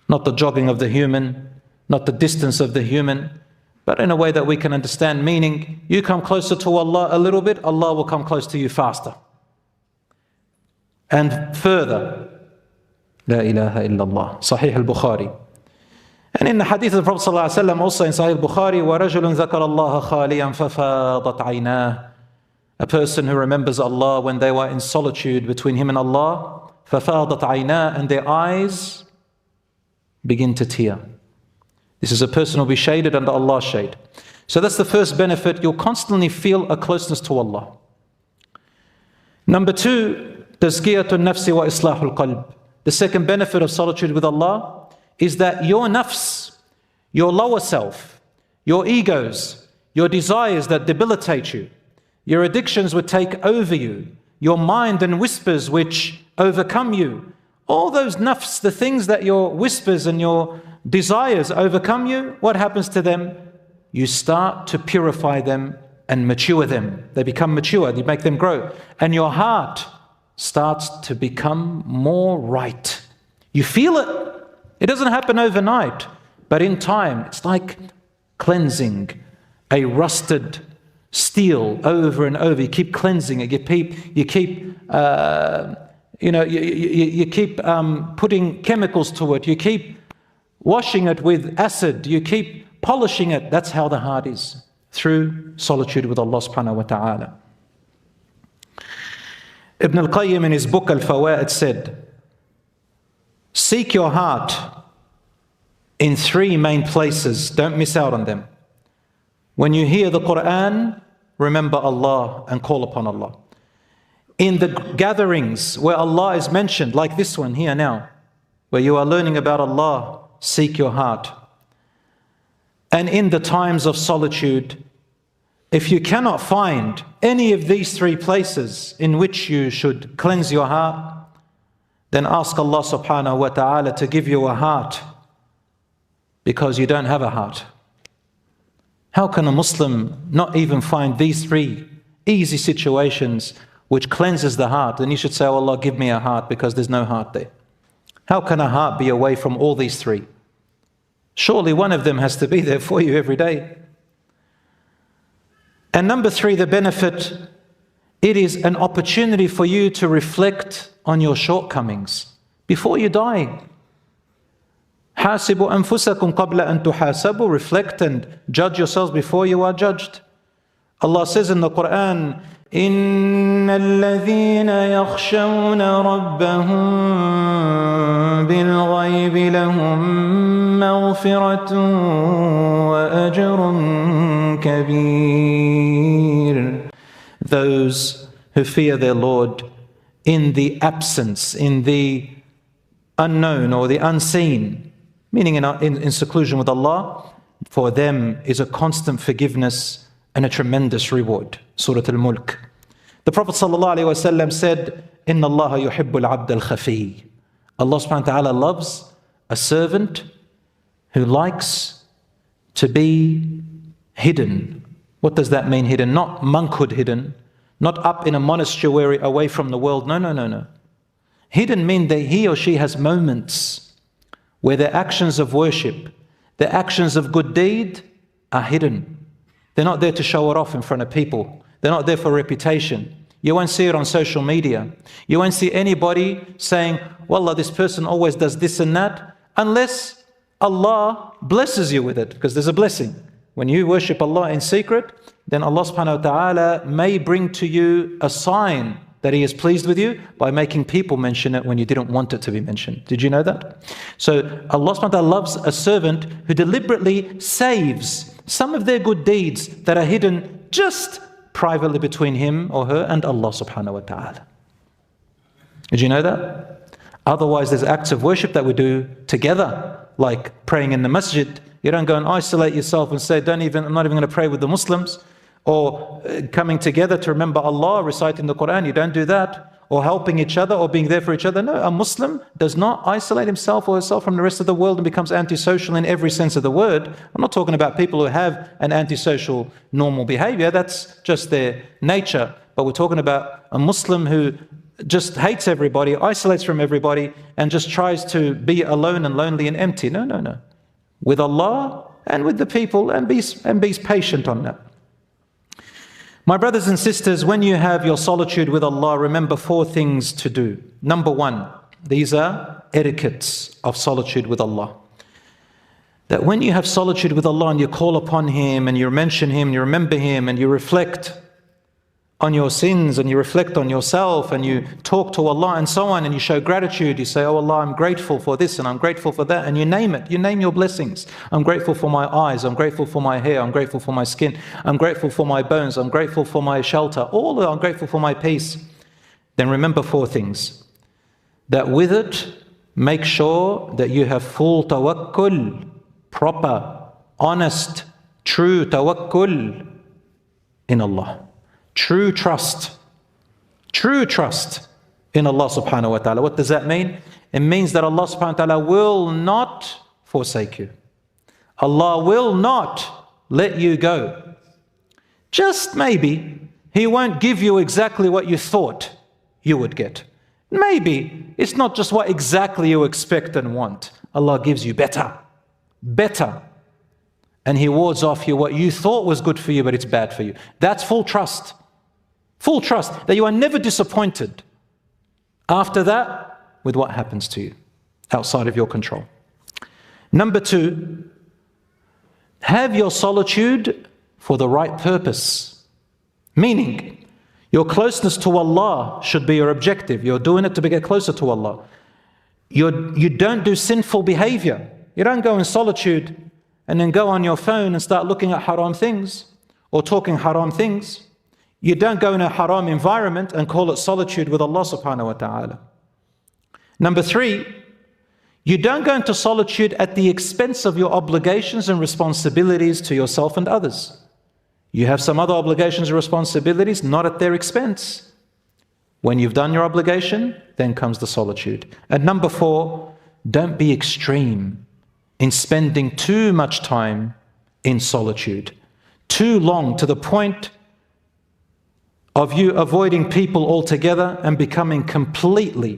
Not the jogging of the human, not the distance of the human, but in a way that we can understand, meaning you come closer to Allah a little bit, Allah will come close to you faster. And further, La ilaha illallah, Sahih al-Bukhari. And in the hadith of the Prophet ﷺ, also in Sahih al-Bukhari, وَرَجُلٌ ذَكَرَ اللَّهَ خَالِيًا فَفَاضَتْ عَيْنَاهُ. A person who remembers Allah when they were in solitude between him and Allah, فَفَاضَتْ عَيْنَاهُ, and their eyes begin to tear. This is a person who will be shaded under Allah's shade. So that's the first benefit. You'll constantly feel a closeness to Allah. Number two, تَزْكِيَةُ النَّفْسِ وَإِصْلَاحُ الْقَلْبِ. The second benefit of solitude with Allah is that your nafs, your lower self, your egos, your desires that debilitate you, your addictions would take over you, your mind and whispers which overcome you, all those nafs, the things that your whispers and your desires overcome you, what happens to them? You start to purify them and mature them. They become mature, you make them grow. And your heart starts to become more right. You feel it. It doesn't happen overnight, but in time, it's like cleansing a rusted steel over and over. You keep cleansing it. You keep putting chemicals to it. You keep washing it with acid. You keep polishing it. That's how the heart is, through solitude with Allah subhanahu wa ta'ala. Ibn al-Qayyim in his book Al-Fawaid said, seek your heart in three main places. Don't miss out on them. When you hear the Quran, remember Allah and call upon Allah. In the gatherings where Allah is mentioned, like this one here now, where you are learning about Allah, seek your heart. And in the times of solitude, if you cannot find any of these three places in which you should cleanse your heart, then ask Allah subhanahu wa ta'ala to give you a heart, because you don't have a heart. How can a Muslim not even find these three easy situations which cleanses the heart? Then you should say, oh Allah, give me a heart, because there's no heart there. How can a heart be away from all these three? Surely one of them has to be there for you every day. And number three, the benefit, it is an opportunity for you to reflect on your shortcomings before you die. حَاسِبُوا أَنفُسَكُمْ قَبْلَ أَن تُحَاسَبُوا. Reflect and judge yourselves before you are judged. Allah says in the Quran, إِنَّ الَّذِينَ يَخْشَوْنَ رَبَّهُم بِالْغَيْبِ لَهُم مَّغْفِرَةٌ وَأَجْرٌ كَبِيرٌ. Those who fear their Lord in the absence, in the unknown or the unseen, meaning in seclusion with Allah, for them is a constant forgiveness and a tremendous reward. Surah Al-Mulk. The Prophet ﷺ said, إِنَّ اللَّهَ يُحِبُّ الْعَبْدَ الْخَفِيِّ. Allah subhanahu wa ta'ala loves a servant who likes to be hidden. What does that mean, hidden? Not monkhood hidden, not up in a monastery away from the world. No. Hidden means that he or she has moments where their actions of worship, their actions of good deed are hidden. They're not there to show it off in front of people. They're not there for reputation. You won't see it on social media. You won't see anybody saying, wallah, this person always does this and that, unless Allah blesses you with it, because there's a blessing. When you worship Allah in secret, then Allah subhanahu wa ta'ala may bring to you a sign that He is pleased with you by making people mention it when you didn't want it to be mentioned. Did you know that? So Allah subhanahu wa ta'ala loves a servant who deliberately saves some of their good deeds that are hidden just privately between him or her and Allah subhanahu wa ta'ala. Did you know that? Otherwise, there's acts of worship that we do together, like praying in the masjid. You don't go and isolate yourself and say, I'm not even going to pray with the Muslims. Or coming together to remember Allah, reciting the Quran, you don't do that. Or helping each other or being there for each other. No, a Muslim does not isolate himself or herself from the rest of the world and becomes antisocial in every sense of the word. I'm not talking about people who have an antisocial normal behavior. That's just their nature. But we're talking about a Muslim who just hates everybody, isolates from everybody, and just tries to be alone and lonely and empty. No, no, no. With Allah and with the people, and be patient on that. My brothers and sisters, when you have your solitude with Allah, remember 4 things to do. Number 1, these are etiquettes of solitude with Allah. That when you have solitude with Allah and you call upon Him and you mention Him, you remember Him and you reflect on your sins and you reflect on yourself and you talk to Allah and so on and you show gratitude, you say, oh Allah, I'm grateful for this and I'm grateful for that, and you name it, you name your blessings. I'm grateful for my eyes, I'm grateful for my hair, I'm grateful for my skin, I'm grateful for my bones, I'm grateful for my shelter, I'm grateful for my peace. Then remember 4 things. That with it, make sure that you have full tawakkul, proper, honest, true tawakkul in Allah. True trust in Allah subhanahu wa ta'ala. What does that mean? It means that Allah subhanahu wa ta'ala will not forsake you. Allah will not let you go. Just maybe He won't give you exactly what you thought you would get. Maybe it's not just what exactly you expect and want. Allah gives you better. And He wards off you what you thought was good for you, but it's bad for you. That's full trust. Full trust that you are never disappointed after that with what happens to you outside of your control. Number 2, have your solitude for the right purpose. Meaning, your closeness to Allah should be your objective. You're doing it to get closer to Allah. You don't do sinful behavior. You don't go in solitude and then go on your phone and start looking at haram things or talking haram things. You don't go in a haram environment and call it solitude with Allah subhanahu wa ta'ala. Number 3, you don't go into solitude at the expense of your obligations and responsibilities to yourself and others. You have some other obligations and responsibilities, not at their expense. When you've done your obligation, then comes the solitude. And number 4, don't be extreme in spending too much time in solitude, too long to the point of you avoiding people altogether and becoming completely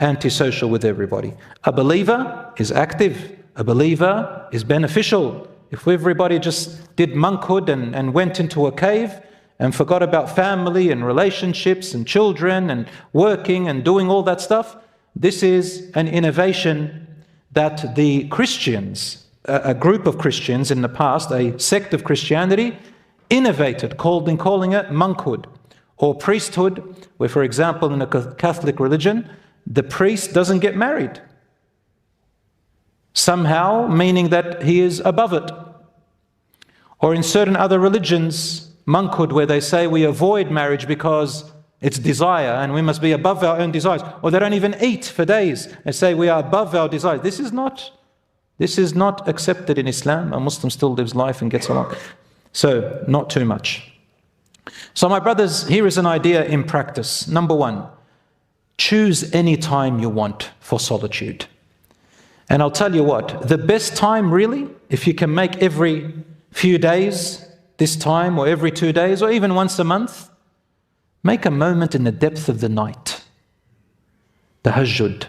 antisocial with everybody. A believer is active. A believer is beneficial. If everybody just did monkhood and went into a cave and forgot about family and relationships and children and working and doing all that stuff, this is an innovation that the Christians, a group of Christians in the past, a sect of Christianity, innovated, calling it monkhood or priesthood, where, for example, in the Catholic religion, the priest doesn't get married. Somehow, meaning that he is above it. Or in certain other religions, monkhood, where they say we avoid marriage because it's desire and we must be above our own desires. Or they don't even eat for days. They say we are above our desires. This is not accepted in Islam. A Muslim still lives life and gets along. So, not too much. So my brothers, here is an idea in practice. Number 1, choose any time you want for solitude. And I'll tell you what, the best time really, if you can make every few days this time, or every 2 days, or even once a month, make a moment in the depth of the night. Tahajjud.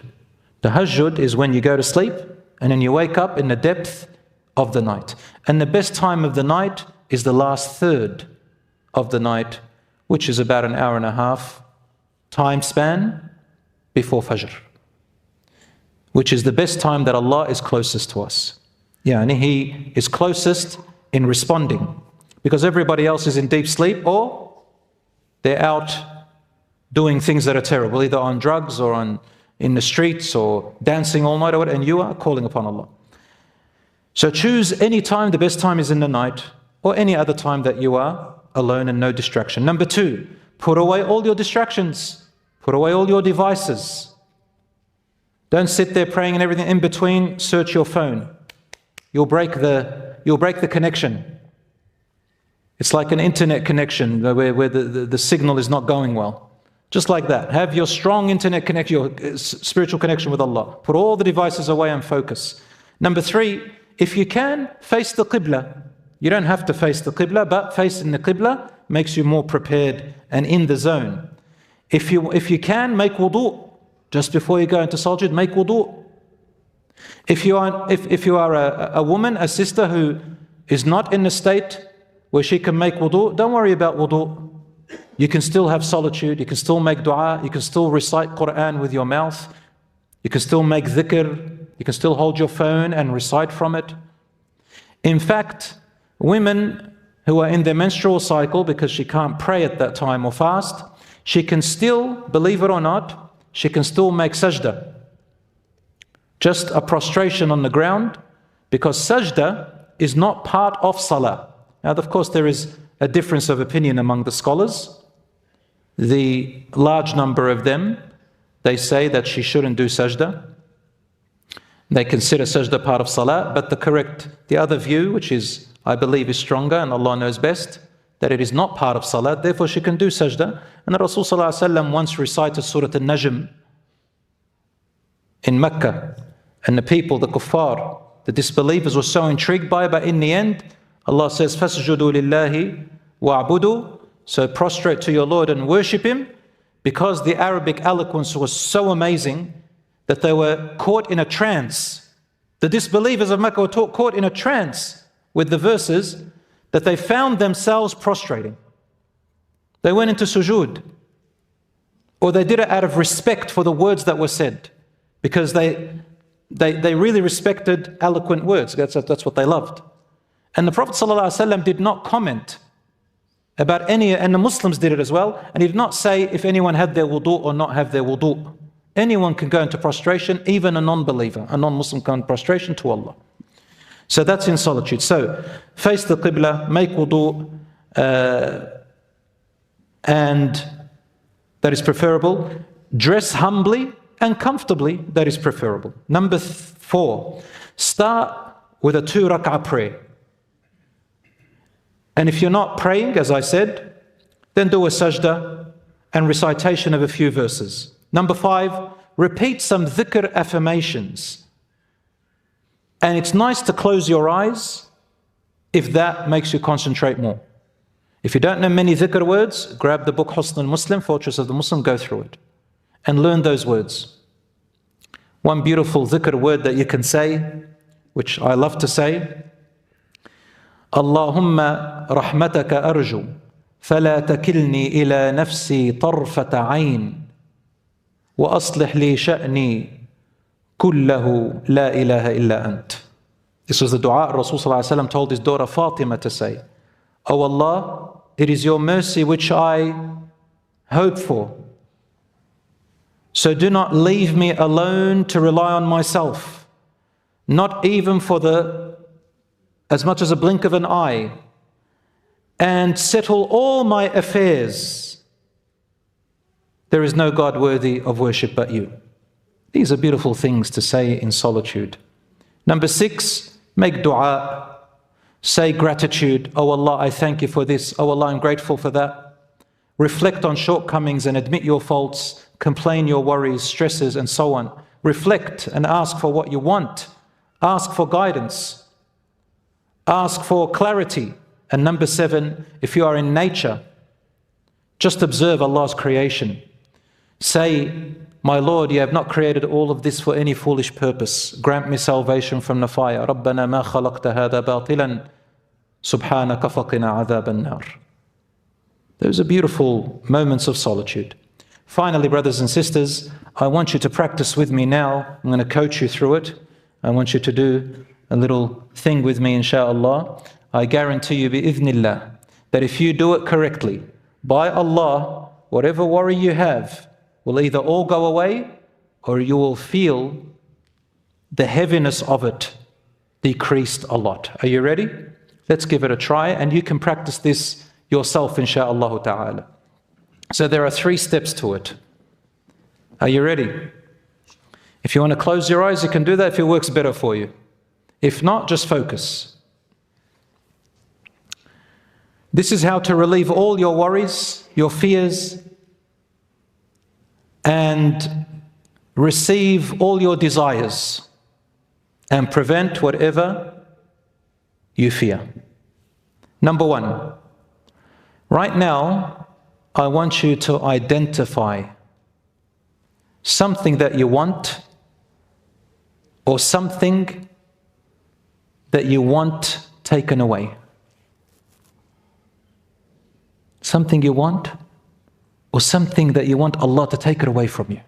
Tahajjud is when you go to sleep and then you wake up in the depth of the night. And the best time of the night is the last third of the night, which is about an hour and a half time span before Fajr, which is the best time that Allah is closest to us. Yeah, and He is closest in responding, because everybody else is in deep sleep or they're out doing things that are terrible, either on drugs or in the streets or dancing all night or whatever, and you are calling upon Allah. So choose any time. The best time is in the night, or any other time that you are alone and no distraction. Number 2, put away all your distractions. Put away all your devices. Don't sit there praying and everything in between. Search your phone. You'll break the connection. It's like an internet connection where the signal is not going well. Just like that. Have your strong internet connection, your spiritual connection with Allah. Put all the devices away and focus. Number 3, if you can, face the Qibla. You don't have to face the Qibla, but facing the Qibla makes you more prepared and in the zone. If you can, make wudu. Just before you go into Solitude, make wudu. If you are a woman, a sister who is not in a state where she can make wudu, don't worry about wudu. You can still have solitude, you can still make dua, you can still recite Quran with your mouth, you can still make dhikr, you can still hold your phone and recite from it. In fact, women who are in their menstrual cycle, because she can't pray at that time or fast, she can still, believe it or not, she can still make sajda. Just a prostration on the ground, because sajda is not part of salah. Now, of course, there is a difference of opinion among the scholars. The large number of them, they say that she shouldn't do sajda. They consider sajda part of salah, but the other view, which is, I believe, is stronger, and Allah knows best, that it is not part of salah, therefore she can do sajda. And the Rasul once recited Surah An-Najm in Mecca, and the people, the kuffar, the disbelievers were so intrigued by it, but in the end, Allah says, فَاسْجُدُوا لِلَّهِ وَاعْبُدُوا. So prostrate to your Lord and worship Him, because the Arabic eloquence was so amazing that they were caught in a trance. The disbelievers of Mecca were caught in a trance with the verses, that they found themselves prostrating. They went into sujood, or they did it out of respect for the words that were said, because they really respected eloquent words. That's what they loved. And the Prophet ﷺ did not comment about any, and the Muslims did it as well, and he did not say if anyone had their wudu or not have their wudu. Anyone can go into prostration, even a non-believer, a non-Muslim can go into prostration to Allah. So that's in solitude. So face the Qibla, make wudu, and that is preferable. Dress humbly and comfortably, that is preferable. Number 4, start with a 2 rak'ah prayer. And if you're not praying, as I said, then do a sajda and recitation of a few verses. Number 5, repeat some dhikr affirmations. And it's nice to close your eyes if that makes you concentrate more. If you don't know many dhikr words, grab the book Husn al-Muslim, Fortress of the Muslim, go through it and learn those words. One beautiful dhikr word that you can say, which I love to say, Allahumma rahmataka arju, fala takilni ila nafsi tarfata ayn, wa aslih li sha'ni kullahu la ilaha illa ant. This was the dua Rasul ﷺ told his daughter Fatima to say. Oh Allah, it is your mercy which I hope for. So do not leave me alone to rely on myself, not even for as much as a blink of an eye, and settle all my affairs. There is no God worthy of worship but you. These are beautiful things to say in solitude. Number 6, make dua. Say gratitude. Oh Allah, I thank you for this. Oh Allah, I'm grateful for that. Reflect on shortcomings and admit your faults. Complain your worries, stresses, and so on. Reflect and ask for what you want. Ask for guidance. Ask for clarity. And number 7, if you are in nature, just observe Allah's creation. Say, my Lord, you have not created all of this for any foolish purpose. Grant me salvation from the fire. رَبَّنَا مَا خَلَقْتَ هَذَا بَاطِلًا سُبْحَانَكَ فَقِنَا عَذَابَ النَّارِ. Those are beautiful moments of solitude. Finally, brothers and sisters, I want you to practice with me now. I'm going to coach you through it. I want you to do a little thing with me, inshaAllah. I guarantee you, bi'idhnillah, that if you do it correctly, by Allah, whatever worry you have will either all go away, or you will feel the heaviness of it decreased a lot. Are you ready? Let's give it a try, and you can practice this yourself, inshaAllah ta'ala. So there are 3 steps to it. Are you ready? If you want to close your eyes, you can do that if it works better for you. If not, just focus. This is how to relieve all your worries, your fears, and receive all your desires, and prevent whatever you fear. Number 1, right now, I want you to identify something that you want or something that you want taken away. Something you want or something that you want Allah to take it away from you.